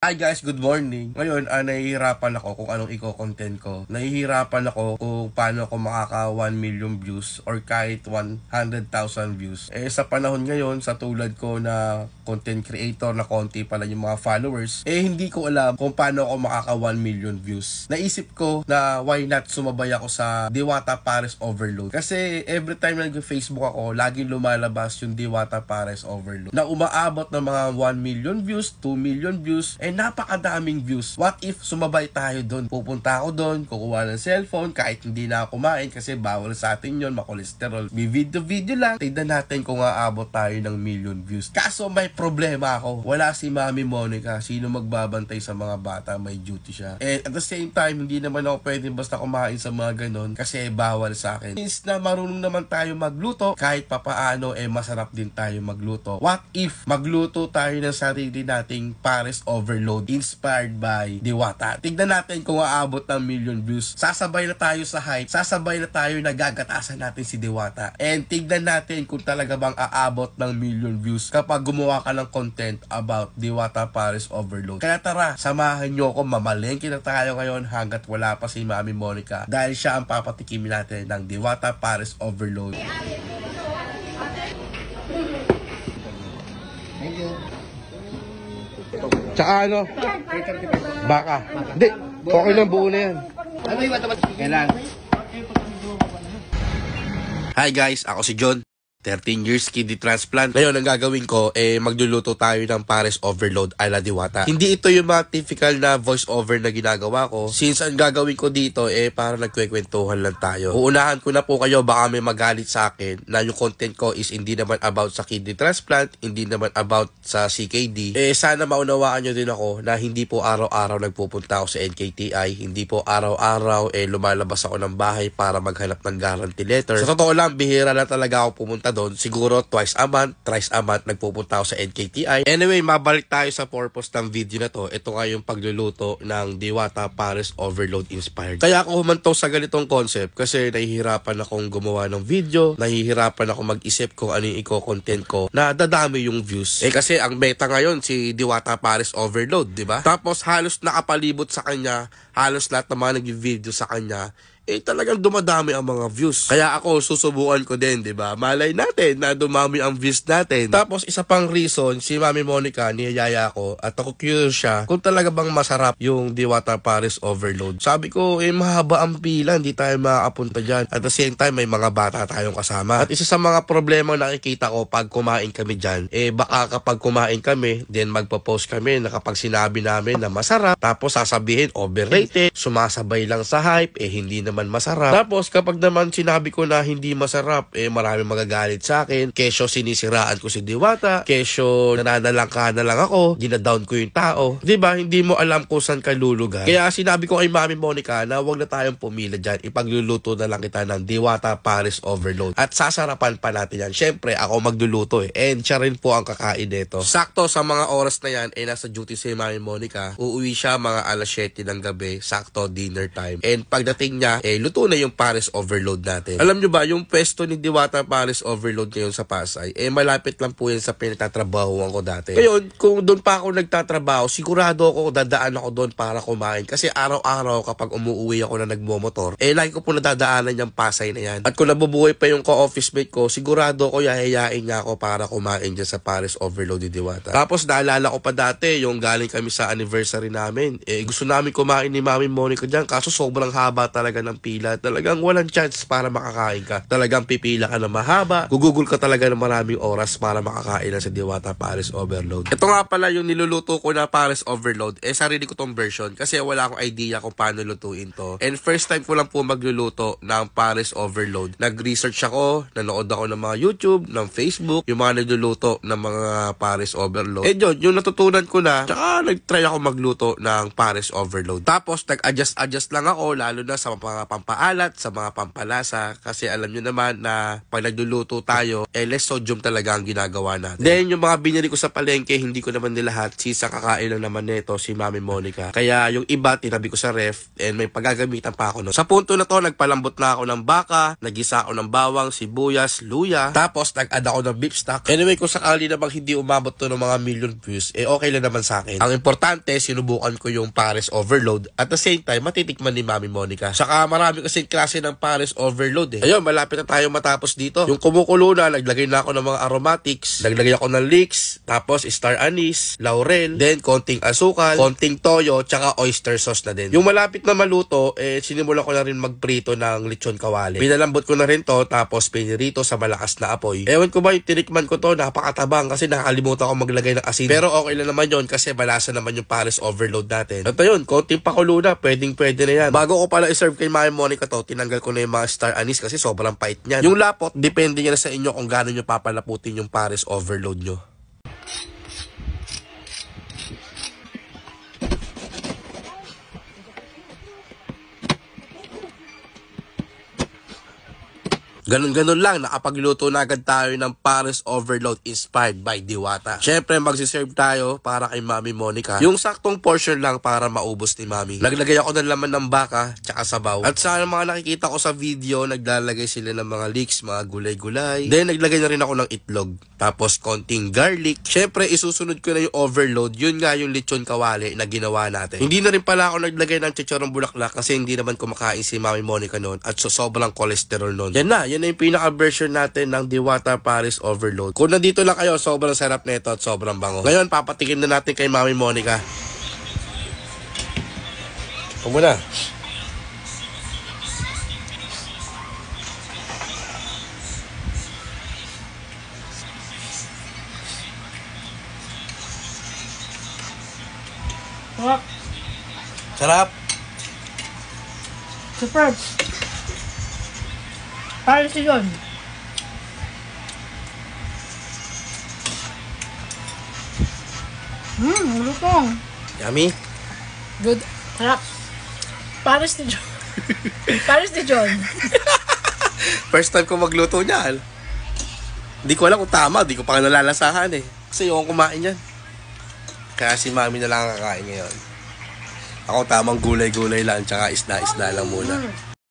Hi guys, good morning. Ngayon, nahihirapan ako kung anong i-content ko. Nahihirapan ako kung paano ako makaka 1 million views or kahit 100,000 views. Sa panahon ngayon, sa tulad ko na content creator na konti pala yung mga followers, hindi ko alam kung paano ako makaka 1 million views. Naisip ko na why not sumabay ako sa Diwata Pares Overload. Kasi every time na nag-Facebook ako, laging lumalabas yung Diwata Pares Overload na umaabot ng mga 1 million views, 2 million views, napakadaming views. What if sumabay tayo doon? Pupunta ako doon, kukuha ng cellphone, kahit hindi na ako kumain kasi bawal sa atin yun, makolesterol. Video lang. Tignan natin kung aabot tayo ng million views. Kaso may problema ako. Wala si Mami Monica. Sino magbabantay sa mga bata? May duty siya. And at the same time, hindi naman ako pwede basta kumain sa mga ganon kasi bawal sa akin. Since na marunong naman tayo magluto, kahit papaano masarap din tayo magluto. What if magluto tayo ng sarili nating Pares Overload inspired by Diwata? Tignan natin kung aabot ng million views. Sasabay na tayo sa hype. Sasabay na tayo na gagatasan natin si Diwata. And tignan natin kung talaga bang aabot ng million views kapag gumawa ka ng content about Diwata Pares Overload. Kaya tara, samahan nyo ako. Mamalengke na tayo ngayon hanggat wala pa si Mami Monica dahil siya ang papatikim natin ng Diwata Pares Overload. Thank you. Tsaka ano? Baka. Hindi. Okay lang, buo na yan. Ano yung matamat? Kailan? Hi guys, ako si John. 13 years kidney transplant. Ngayon, ang gagawin ko, magluluto tayo ng Pares Overload ala Diwata. Hindi ito yung mga typical na voice over na ginagawa ko. Since ang gagawin ko dito, para nagkwekwentuhan lang tayo. Uunahan ko na po kayo, baka may magalit sa akin na yung content ko is hindi naman about sa kidney transplant, hindi naman about sa CKD. Sana maunawaan nyo din ako na hindi po araw-araw nagpupunta ako sa NKTI. Hindi po araw-araw lumalabas ako ng bahay para maghanap ng guarantee letter. Sa totoo lang, bihira lang talaga ako pumunta doon. Siguro twice a month, thrice a month nagpupunta ako sa NKTI. Anyway, mabalik tayo sa purpose ng video na to. Ito nga yung pagluluto ng Diwata Pares Overload inspired. Kaya ako humanto sa ganitong concept kasi nahihirapan akong gumawa ng video, nahihirapan ako mag-isip kung ano yung i-content ko na dadami yung views. Kasi ang meta ngayon si Diwata Pares Overload, di ba? Tapos halos nakapalibot sa kanya, halos lahat ng mga nag-video sa kanya, talagang dumadami ang mga views. Kaya ako susubukan ko din, 'di ba? Malay natin na dumami ang views natin. Tapos isa pang reason, si Mami Monica niyayaya ko at ako curious siya kung talaga bang masarap yung Diwata Pares Overload. Sabi ko, mahaba ang pila, hindi tayo makakapunta diyan. At the same time, may mga bata tayong kasama. At isa sa mga problema na nakikita ko pag kumain kami diyan, baka kapag kumain kami, then magpo-post kami na kapag sinabi namin na masarap, tapos sasabihin overrated, sumasabay lang sa hype, hindi naman masarap. Tapos kapag naman sinabi ko na hindi masarap, marami magagalit sa akin. Kesyo sinisiraan ko si Diwata, kesyo nananalangka na lang ako, ginadown ko yung tao. Diba? Hindi mo alam kung saan ka lulugar. Kaya sinabi ko kay Mami Monica na wag na tayong pumila dyan. Ipagluluto na lang kita ng Diwata Pares Overload. At sasarapan pa natin yan. Syempre, ako magluluto And siya rin po ang kakain nito. Sakto sa mga oras na yan, nasa duty si Mami Monica. Uuwi siya mga alas 7 ng gabi. Sakto dinner time. And pagdating niya, luto na yung Pares Overload natin. Alam nyo ba, yung pwesto ni Diwata Pares Overload ngayon sa Pasay, malapit lang po yan sa pinagtatrabahuan ko dati. Ngayon, kung doon pa ako nagtatrabaho, sigurado ako dadaan ako doon para kumain. Kasi araw-araw kapag umuwi ako na nagmomotor, lagi ko po nadadaanan yung Pasay na yan. At kung nabubuhay pa yung co-office mate ko, sigurado ko yayayain niya ako para kumain dyan sa Pares Overload ni Diwata. Tapos naalala ko pa dati, yung galing kami sa anniversary namin, gusto namin kumain ni Mami Monica dyan, kaso sobrang haba talaga ng pila. Talagang walang chance para makakain ka. Talagang pipila ka na mahaba. Gugugol ka talaga ng maraming oras para makakain na sa Diwata Pares Overload. Ito nga pala yung niluluto ko na Pares Overload. Sarili ko tong version kasi wala akong idea kung paano lutuin to. And first time ko lang po magluluto ng Pares Overload. Nag-research ako, nanood ako ng mga YouTube, ng Facebook, yung mga nagluluto ng mga Pares Overload. Yun, yung natutunan ko na, tsaka nag-try ako magluto ng Pares Overload. Tapos nag-adjust lang ako, lalo na sa mga mga pampaalat, sa mga pampalasa. Kasi alam nyo naman na pag nagluluto tayo, less sodium talaga ang ginagawa natin. Then, yung mga binili ko sa palengke, hindi ko naman nilahat. Sisa kakain lang naman nito si Mami Monica. Kaya yung iba, tinabi ko sa ref and may paggagamitan pa ako nun. Sa punto na to, nagpalambot na ako ng baka, nagisa ako ng bawang, sibuyas, luya, tapos nag-add ako ng beef stock. Anyway, kung sakali namang hindi umabot to ng mga million views, okay lang naman sa akin. Ang importante, sinubukan ko yung Pares Overload. At the same time, matitikman ni Mami Monica. Saka marami kasing klase ng Pares Overload Ayun, malapit na tayo matapos dito. Yung kumukulo na, naglagay na ako ng mga aromatics, naglagay ako ng leeks, tapos star anise, laurel, then konting asukal, konting toyo, tsaka oyster sauce na din. Yung malapit na maluto, sinimulan ko na rin magprito ng lechon kawali. Pinalambot ko na rin to, tapos pinirito sa malakas na apoy. Ewan ko ba, yung tinikman ko to, napakatabang kasi nakakalimutan ko maglagay ng asin. Pero okay lang naman yun kasi balasa naman yung Pares Overload natin. At ayun, konting pakulo na, pwede na yan. Bago ko pala iserve kay Mami Monica to, tinanggal ko na yung mga star anise kasi sobrang pait niyan. Yung lapot, depende niya na sa inyo kung gaano nyo papalaputin yung Pares Overload nyo. Ganun-ganun lang, nakapagluto na agad tayo ng Pares Overload inspired by Diwata. Syempre, magsiserve tayo para kay Mami Monica. Yung saktong portion lang para maubos ni Mami. Naglagay ako ng laman ng baka, tsaka sabaw. At sa mga nakikita ko sa video, naglalagay sila ng mga leeks, mga gulay-gulay. Then, naglagay na rin ako ng itlog. Tapos, konting garlic. Syempre, isusunod ko na yung overload. Yun nga yung lechon kawali na ginawa natin. Hindi na rin pala ako naglagay ng chicharong bulaklak kasi hindi naman kumakain si Mami Monica noon at sobrang cholesterol noon. Yan na yung pinaka-version natin ng Diwata Pares Overload. Kung nandito lang kayo, sobrang sarap nito at sobrang bango. Ngayon, papatikim na natin kay Mami Monica. Ito muna. Sarap. Sarap. Superb. Pares yun. Lutong. Yummy. Good. Sarap. Pares ni John. Pares ni John. First time ko magluto niyan. Hindi ko alam kung tama. Hindi ko pa nalalasahan Kasi yung kumain yan. Kaya si Mami na lang kakain ngayon. Ako tamang gulay-gulay lang. Tsaka isda-isda lang muna.